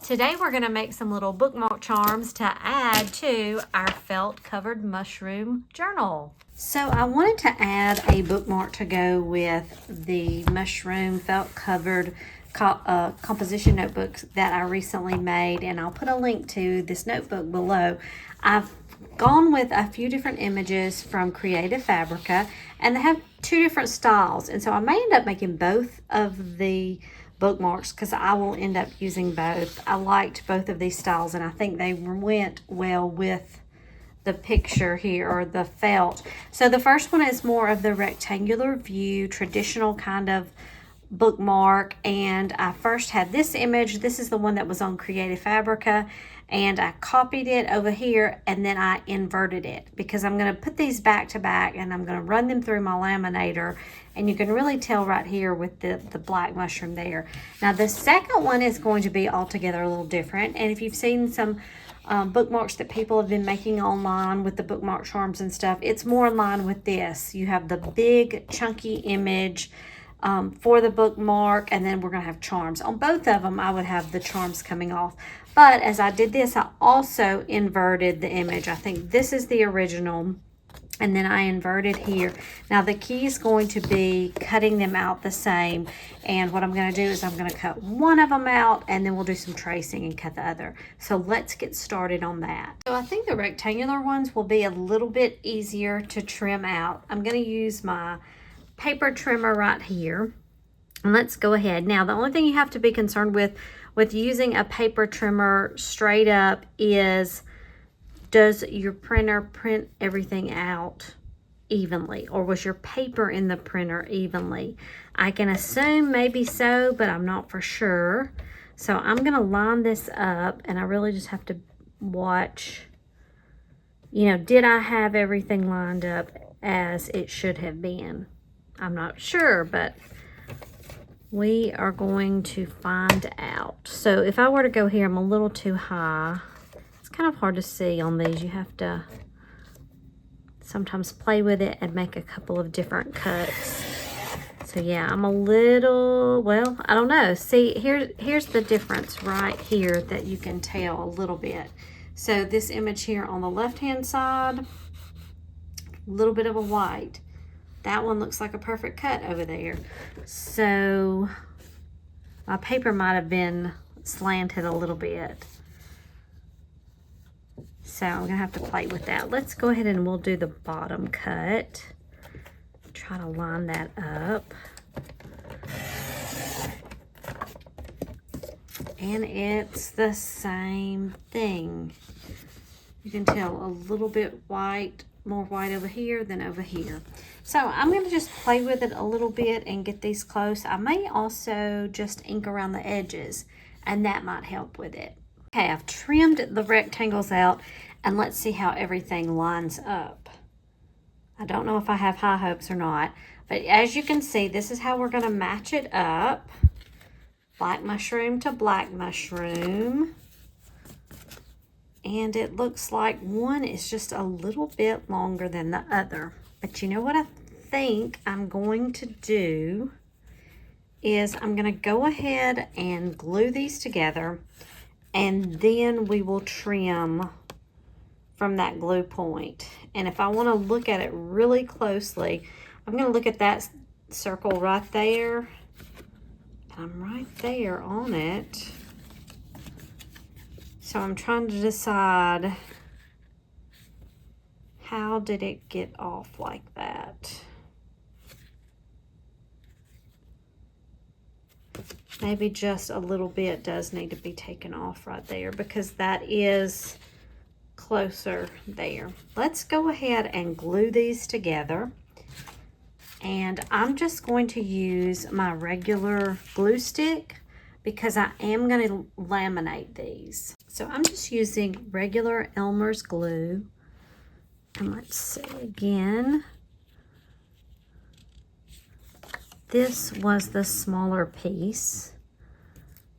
Today we're going to make some little bookmark charms to add to our felt covered mushroom journal. So I wanted to add a bookmark to go with the mushroom felt covered composition notebooks that I recently made, and I'll put a link to this notebook below. I've gone with a few different images from Creative Fabrica, and they have two different styles, and so I may end up making both of the bookmarks because I will end up using both. I liked both of these styles, and I think they went well with the picture here, or the felt. So the first one is more of the rectangular view, traditional kind of bookmark, and I first had this image. This is the one that was on Creative Fabrica, and I copied it over here, and then I inverted it because I'm going to put these back to back, and I'm going to run them through my laminator, and you can really tell right here with the black mushroom there. Now the second one is going to be altogether a little different, and if you've seen some bookmarks that people have been making online with the bookmark charms and stuff, it's more in line with this. You have the big chunky image for the bookmark, and then we're going to have charms. On both of them, I would have the charms coming off. But as I did this, I also inverted the image. I think this is the original, and then I inverted here. Now the key is going to be cutting them out the same, and what I'm going to do is I'm going to cut one of them out, and then we'll do some tracing and cut the other. So let's get started on that. So I think the rectangular ones will be a little bit easier to trim out. I'm going to use my paper trimmer right here, and let's go ahead. Now the only thing you have to be concerned with using a paper trimmer straight up is, does your printer print everything out evenly, or was your paper in the printer evenly? I can assume maybe so, but I'm not for sure. So I'm gonna line this up, and I really just have to watch, you know, did I have everything lined up as it should have been? I'm not sure, but we are going to find out. So if I were to go here, I'm a little too high. It's kind of hard to see on these. You have to sometimes play with it and make a couple of different cuts. So yeah, I'm a little, well, I don't know. See, here's the difference right here that you can tell a little bit. So this image here on the left-hand side, a little bit of a white. That one looks like a perfect cut over there. So my paper might have been slanted a little bit. So I'm gonna have to play with that. Let's go ahead and we'll do the bottom cut. Try to line that up. And it's the same thing. You can tell a little bit white, more white over here than over here. So I'm going to just play with it a little bit and get these close. I may also just ink around the edges, and that might help with it. Okay, I've trimmed the rectangles out, and let's see how everything lines up. I don't know if I have high hopes or not, but as you can see, this is how we're going to match it up. Black mushroom to black mushroom. And it looks like one is just a little bit longer than the other. But you know what I think I'm going to do is I'm going to go ahead and glue these together, and then we will trim from that glue point. And if I want to look at it really closely, I'm going to look at that circle right there. I'm right there on it. So I'm trying to decide, how did it get off like that? Maybe just a little bit does need to be taken off right there, because that is closer there. Let's go ahead and glue these together. And I'm just going to use my regular glue stick because I am going to laminate these. So I'm just using regular Elmer's glue. And let's see again. This was the smaller piece.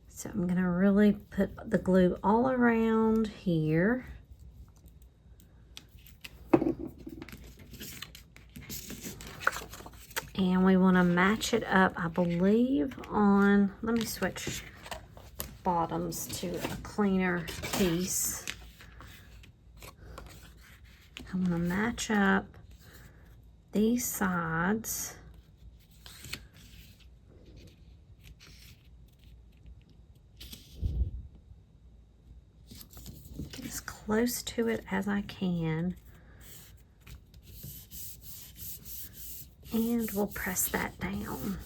So I'm going to really put the glue all around here. And we want to match it up, I believe, on, let me switch bottoms to a cleaner piece. I'm going to match up these sides. Get as close to it as I can. And we'll press that down.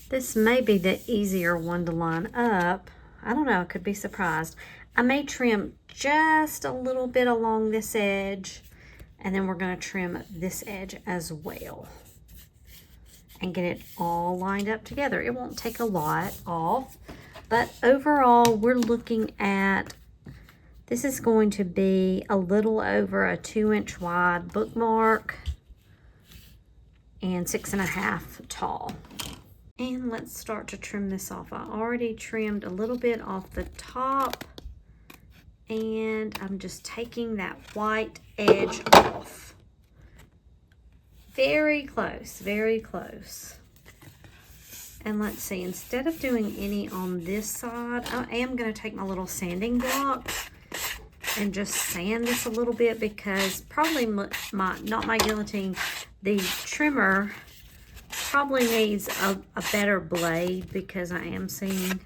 This may be the easier one to line up. I don't know, I could be surprised. I may trim just a little bit along this edge, and then we're going to trim this edge as well and get it all lined up together. It won't take a lot off, but overall we're looking at, this is going to be a little over a 2-inch wide bookmark and 6.5 tall. And let's start to trim this off. I already trimmed a little bit off the top, and I'm just taking that white edge off. Very close, very close. And let's see, instead of doing any on this side, I am going to take my little sanding block and just sand this a little bit, because probably not my guillotine, the trimmer probably needs a better blade, because I am seeing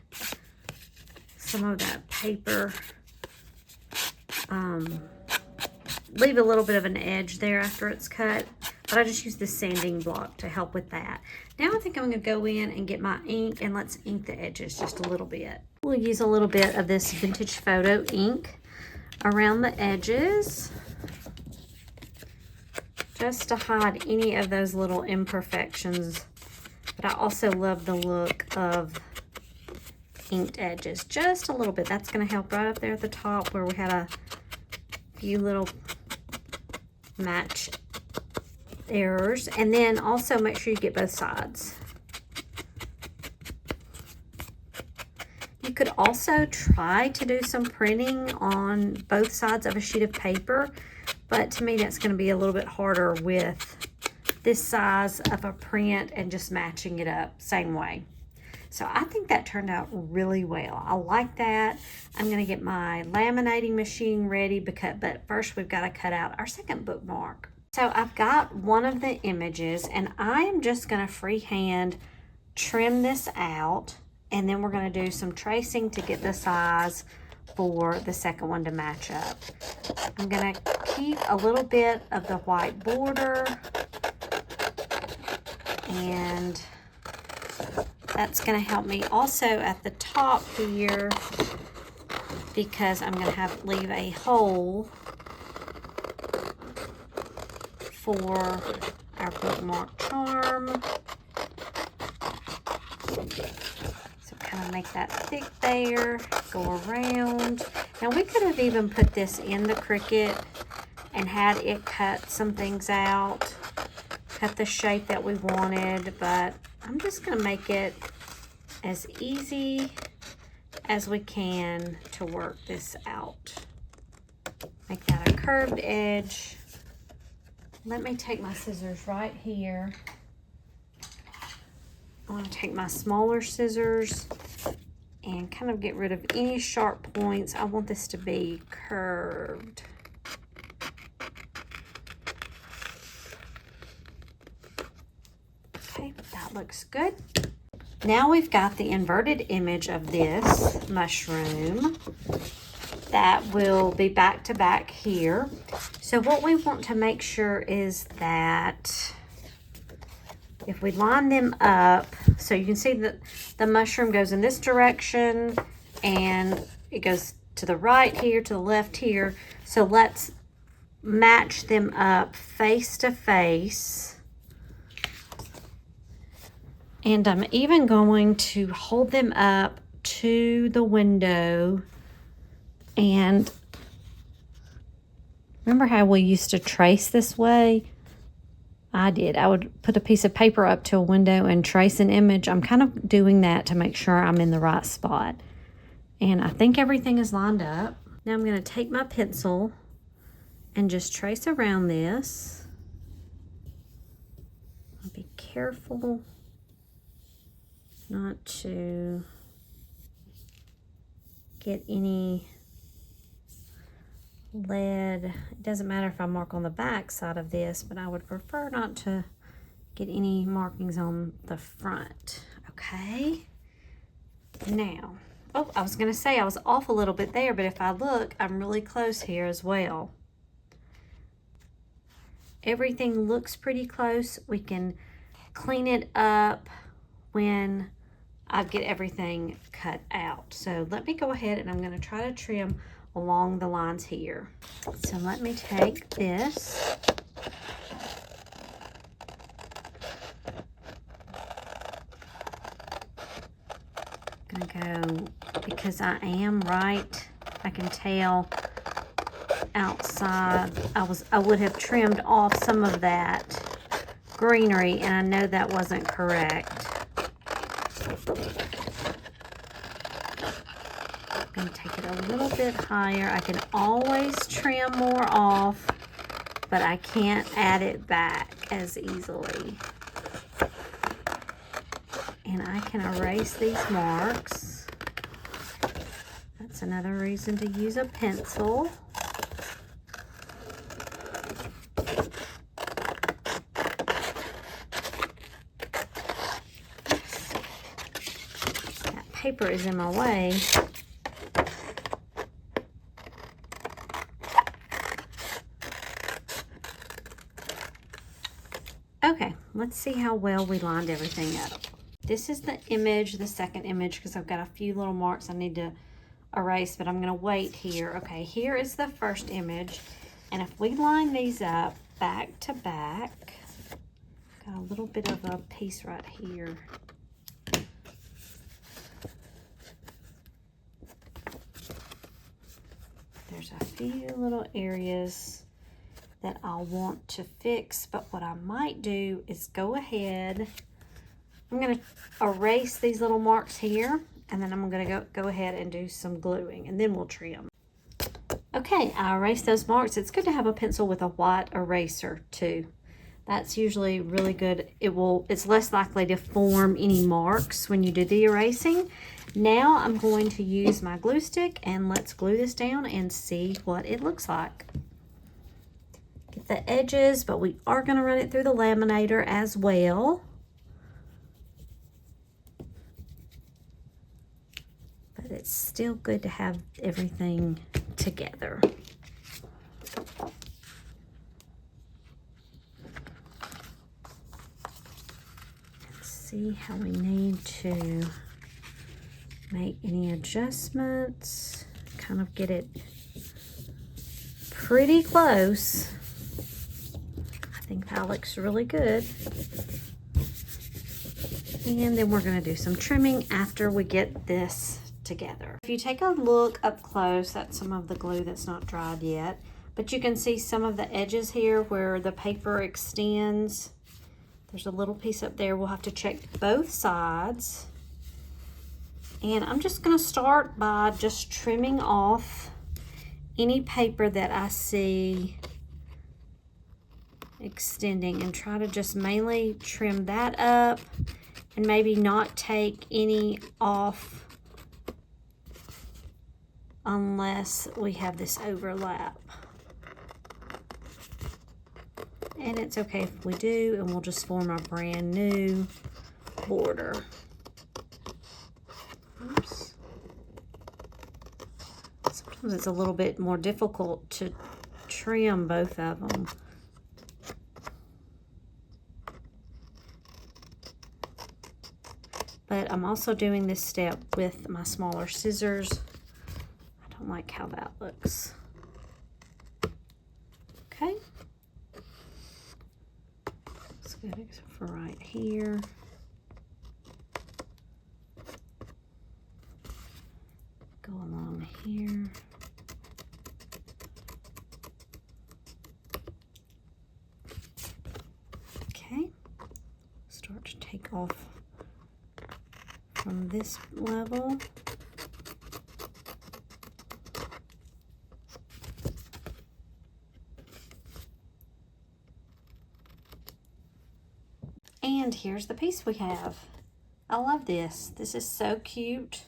some of that paper leave a little bit of an edge there after it's cut, but I just use the sanding block to help with that. Now I think I'm going to go in and get my ink, and let's ink the edges just a little bit. We'll use a little bit of this vintage photo ink around the edges, just to hide any of those little imperfections. But I also love the look of inked edges, just a little bit. That's going to help right up there at the top where we had a few little match errors. And then also make sure you get both sides. You could also try to do some printing on both sides of a sheet of paper, but to me that's going to be a little bit harder with this size of a print and just matching it up same way. So I think that turned out really well. I like that. I'm going to get my laminating machine ready, but first we've got to cut out our second bookmark. So I've got one of the images, and I am just going to freehand trim this out, and then we're going to do some tracing to get the size for the second one to match up. I'm going to keep a little bit of the white border, and that's going to help me also at the top here, because I'm going to leave a hole for our bookmark charm. So kind of make that thick there, go around. Now we could have even put this in the Cricut and had it cut some things out, cut the shape that we wanted, but I'm just going to make it as easy as we can to work this out. Make that a curved edge. Let me take my scissors right here. I want to take my smaller scissors and kind of get rid of any sharp points. I want this to be curved. Okay, that looks good. Now we've got the inverted image of this mushroom that will be back to back here. So what we want to make sure is that if we line them up, so you can see that the mushroom goes in this direction and it goes to the right here, to the left here. So let's match them up face to face. And I'm even going to hold them up to the window. And remember how we used to trace this way? I did. I would put a piece of paper up to a window and trace an image. I'm kind of doing that to make sure I'm in the right spot. And I think everything is lined up. Now I'm going to take my pencil and just trace around this. I'll be careful. not to get any lead. It doesn't matter if I mark on the back side of this, but I would prefer not to get any markings on the front. Okay. Now, oh, I was gonna say I was off a little bit there, but if I look, I'm really close here as well. Everything looks pretty close. We can clean it up when I get everything cut out. So let me go ahead and I'm gonna try to trim along the lines here. So let me take this. Gonna go, because I am right, I can tell outside, I would have trimmed off some of that greenery, and I know that wasn't correct. I'm gonna take it a little bit higher. I can always trim more off, but I can't add it back as easily. And I can erase these marks. That's another reason to use a pencil. That paper is in my way. Okay, let's see how well we lined everything up. This is the image, the second image, because I've got a few little marks I need to erase, but I'm going to wait here. Okay, here is the first image, and if we line these up back to back, got a little bit of a piece right here. There's a few little areas that I'll want to fix, but what I might do is go ahead, I'm going to erase these little marks here, and then I'm going to go ahead and do some gluing, and then we'll trim. Okay, I erased those marks. It's good to have a pencil with a white eraser too. That's usually really good. It's less likely to form any marks when you do the erasing. Now I'm going to use my glue stick, and let's glue this down and see what it looks like. Get the edges, but we are going to run it through the laminator as well. But it's still good to have everything together. Let's see how we need to make any adjustments. Kind of get it pretty close. I think that looks really good. And then we're going to do some trimming after we get this together. If you take a look up close, that's some of the glue that's not dried yet, but you can see some of the edges here where the paper extends. There's a little piece up there. We'll have to check both sides. And I'm just going to start by just trimming off any paper that I see extending, and try to just mainly trim that up and maybe not take any off unless we have this overlap. And it's okay if we do, and we'll just form a brand new border. Oops. Sometimes it's a little bit more difficult to trim both of them. But I'm also doing this step with my smaller scissors. I don't like how that looks. Okay. Let's go for right here. Go along here. Okay. Start to take off from this level. And here's the piece we have. I love this. This is so cute.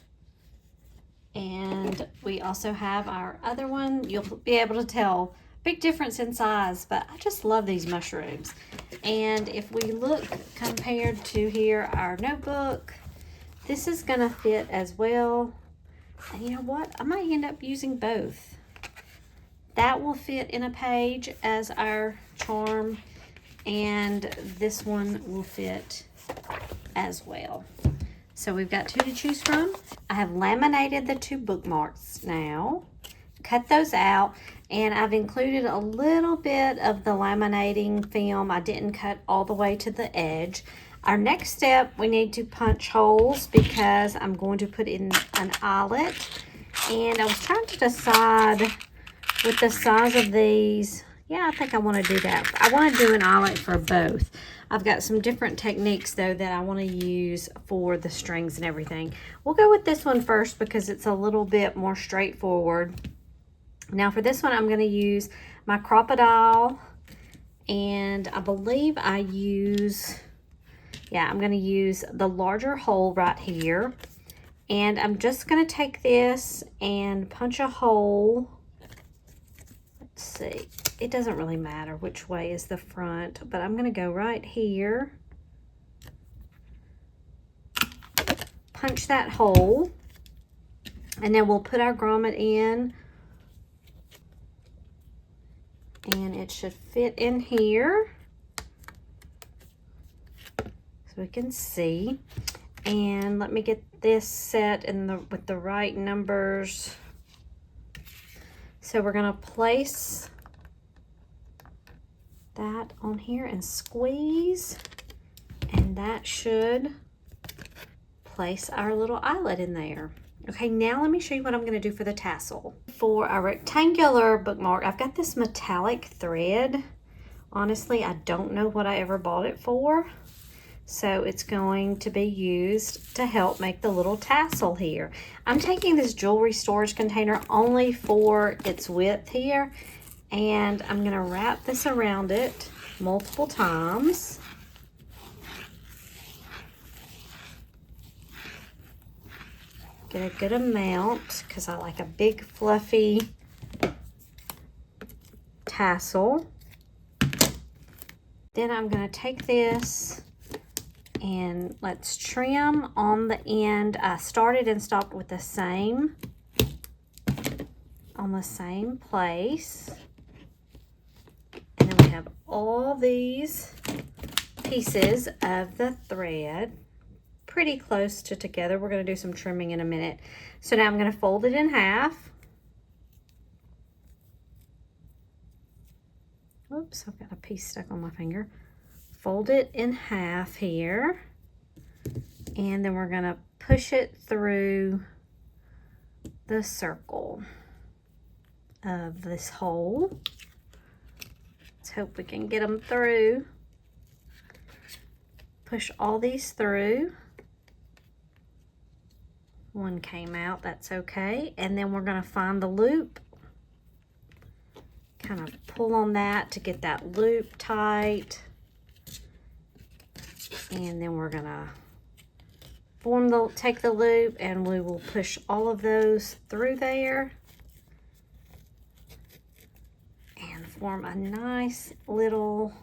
And we also have our other one. You'll be able to tell big difference in size, but I just love these mushrooms. And if we look compared to here, our notebook, this is gonna fit as well. And you know what? I might end up using both. That will fit in a page as our charm, and this one will fit as well. So we've got two to choose from. I have laminated the two bookmarks now, cut those out, and I've included a little bit of the laminating film. I didn't cut all the way to the edge. Our next step, we need to punch holes because I'm going to put in an eyelet. And I was trying to decide with the size of these. Yeah, I think I want to do that. I want to do an eyelet for both. I've got some different techniques though that I want to use for the strings and everything. We'll go with this one first because it's a little bit more straightforward. Now for this one, I'm going to use my crocodile, and I believe I use, I'm going to use the larger hole right here. And I'm just going to take this and punch a hole. Let's see. It doesn't really matter which way is the front, but I'm going to go right here. Punch that hole. And then we'll put our grommet in. And it should fit in here. So we can see. And let me get this set with the right numbers. So we're going to place that on here and squeeze, and that should place our little eyelet in there. Okay, now let me show you what I'm going to do for the tassel. For our rectangular bookmark, I've got this metallic thread. Honestly, I don't know what I ever bought it for. So it's going to be used to help make the little tassel here. I'm taking this jewelry storage container only for its width here, and I'm going to wrap this around it multiple times. Get a good amount because I like a big fluffy tassel. Then I'm going to take this and let's trim on the end. I started and stopped with the same, on the same place. And then we have all these pieces of the thread pretty close to together. We're going to do some trimming in a minute. So now I'm going to fold it in half. Oops, I've got a piece stuck on my finger. Fold it in half here, and then we're going to push it through the circle of this hole. Let's hope we can get them through. Push all these through. One came out, that's okay. And then we're going to find the loop. Kind of pull on that to get that loop tight. And then we're gonna take the loop, and we will push all of those through there and form a nice little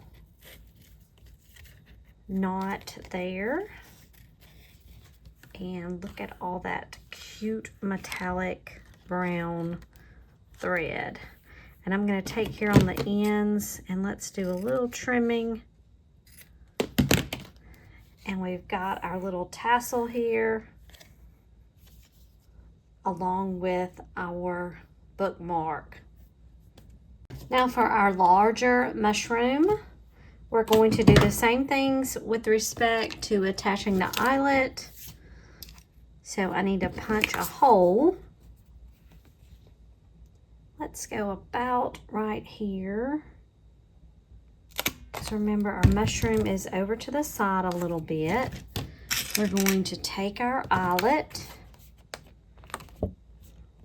knot there. And look at all that cute metallic brown thread. And I'm going to take here on the ends, and let's do a little trimming. And we've got our little tassel here along with our bookmark. Now for our larger mushroom, we're going to do the same things with respect to attaching the eyelet. So I need to punch a hole. Let's go about right here. So remember, our mushroom is over to the side a little bit. We're going to take our eyelet,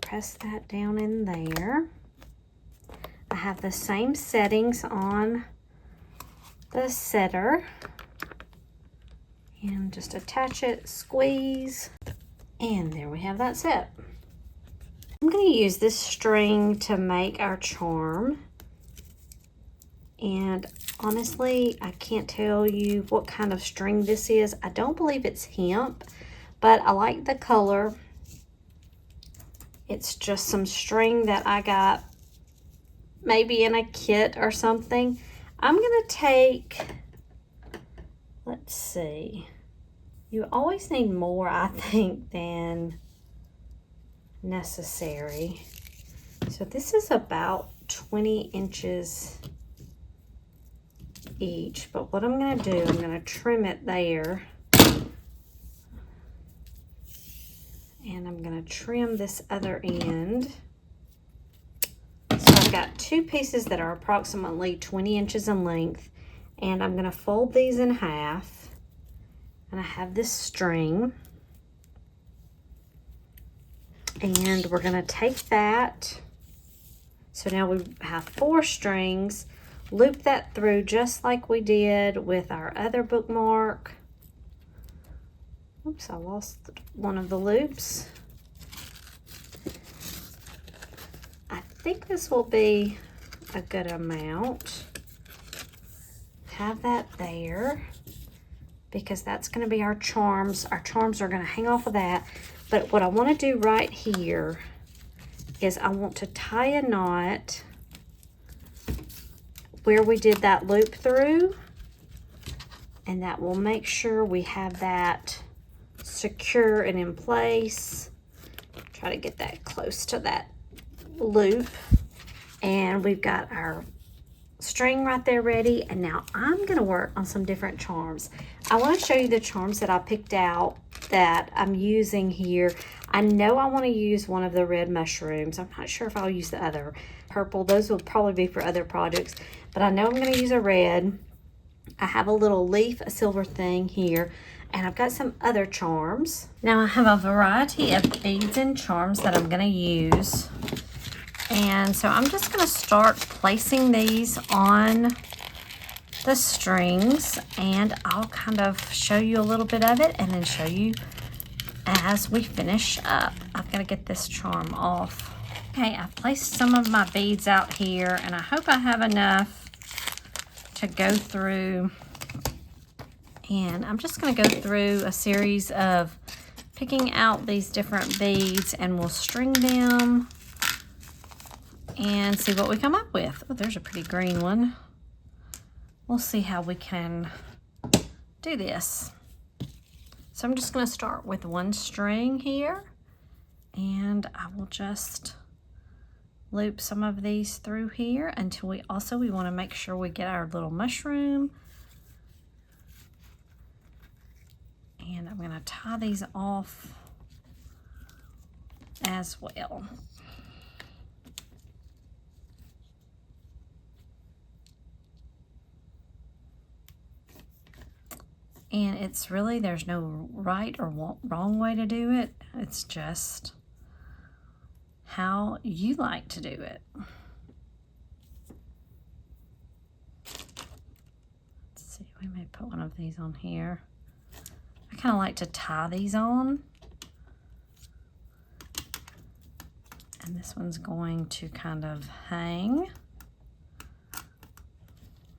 press that down in there. I have the same settings on the setter. And just attach it, squeeze, and there we have that set. I'm going to use this string to make our charm. And honestly, I can't tell you what kind of string this is. I don't believe it's hemp, but I like the color. It's just some string that I got maybe in a kit or something. I'm going to take, let's see. You always need more, I think, than necessary. So this is about 20 inches each, but what I'm going to do, I'm going to trim it there, and I'm going to trim this other end. So I've got two pieces that are approximately 20 inches in length, and I'm going to fold these in half, and I have this string, and we're going to take that. So now we have 4 strings. Loop that through just like we did with our other bookmark. Oops, I lost one of the loops. I think this will be a good amount. Have that there because that's going to be our charms. Our charms are going to hang off of that. But what I want to do right here is I want to tie a knot where we did that loop through, and that will make sure we have that secure and in place. Try to get that close to that loop, and we've got our string right there ready. And now I'm going to work on some different charms. I want to show you the charms that I picked out that I'm using here. I know I want to use one of the red mushrooms. I'm not sure if I'll use the other purple. Those will probably be for other projects, but I know I'm going to use a red. I have a little leaf, a silver thing here, and I've got some other charms. Now I have a variety of beads and charms that I'm going to use. And so I'm just going to start placing these on the strings, and I'll kind of show you a little bit of it and then show you as we finish up. I've got to get this charm off. Okay, I've placed some of my beads out here, and I hope I have enough to go through. And I'm just going to go through a series of picking out these different beads, and we'll string them and see what we come up with. Oh, there's a pretty green one. We'll see how we can do this. So I'm just going to start with one string here, and I will just loop some of these through here until we want to make sure we get our little mushroom. And I'm going to tie these off as well. And it's really, there's no right or wrong way to do it. It's just how you like to do it. Let's see, we may put one of these on here. I kind of like to tie these on. And this one's going to kind of hang.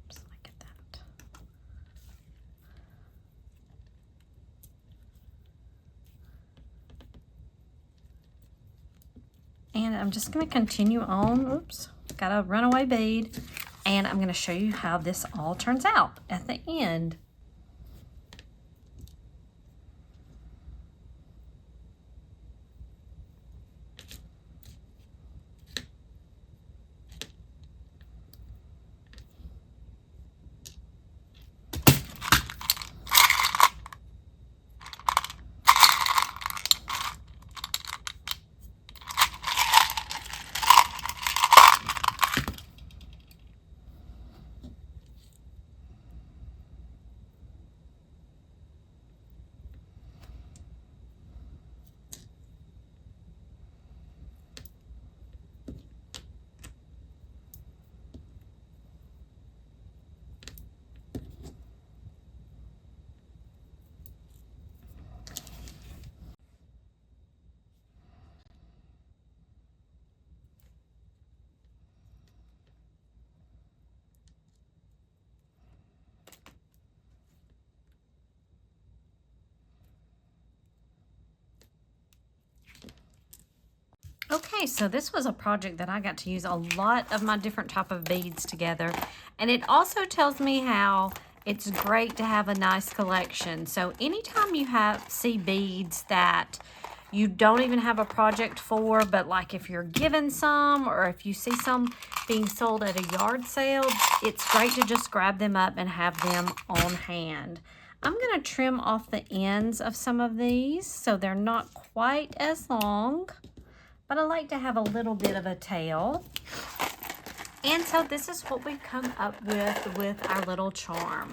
Just like that. And I'm just going to continue on. Oops, got a runaway bead. And I'm going to show you how this all turns out at the end. Okay, so this was a project that I got to use a lot of my different type of beads together. And it also tells me how it's great to have a nice collection. So anytime you see beads that you don't even have a project for, but like if you're given some or if you see some being sold at a yard sale, it's great to just grab them up and have them on hand. I'm going to trim off the ends of some of these so they're not quite as long, but I like to have a little bit of a tail. And so this is what we've come up with our little charm.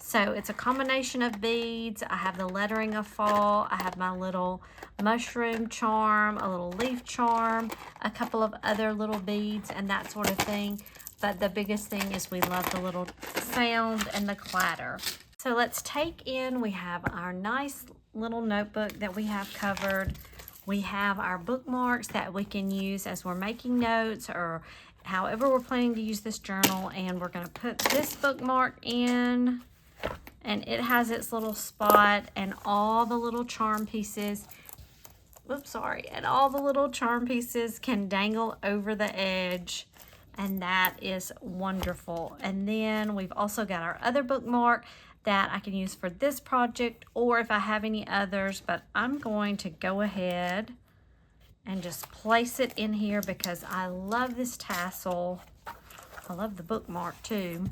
So it's a combination of beads. I have the lettering of fall. I have my little mushroom charm, a little leaf charm, a couple of other little beads and that sort of thing. But the biggest thing is we love the little sound and the clatter. So let's take in, we have our nice little notebook that we have covered. We have our bookmarks that we can use as we're making notes or however we're planning to use this journal. And we're going to put this bookmark in, and it has its little spot and all the little charm pieces. And all the little charm pieces can dangle over the edge, and that is wonderful. And then we've also got our other bookmark that I can use for this project or if I have any others, but I'm going to go ahead and just place it in here because I love this tassel. I love the bookmark too.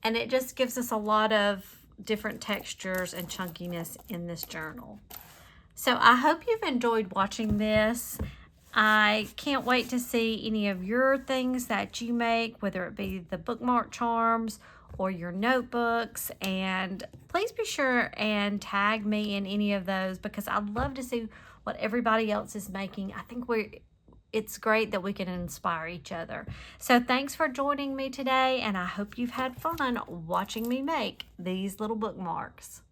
And it just gives us a lot of different textures and chunkiness in this journal. So I hope you've enjoyed watching this. I can't wait to see any of your things that you make, whether it be the bookmark charms or your notebooks. And please be sure and tag me in any of those because I'd love to see what everybody else is making. I think it's great that we can inspire each other. So thanks for joining me today, and I hope you've had fun watching me make these little bookmarks.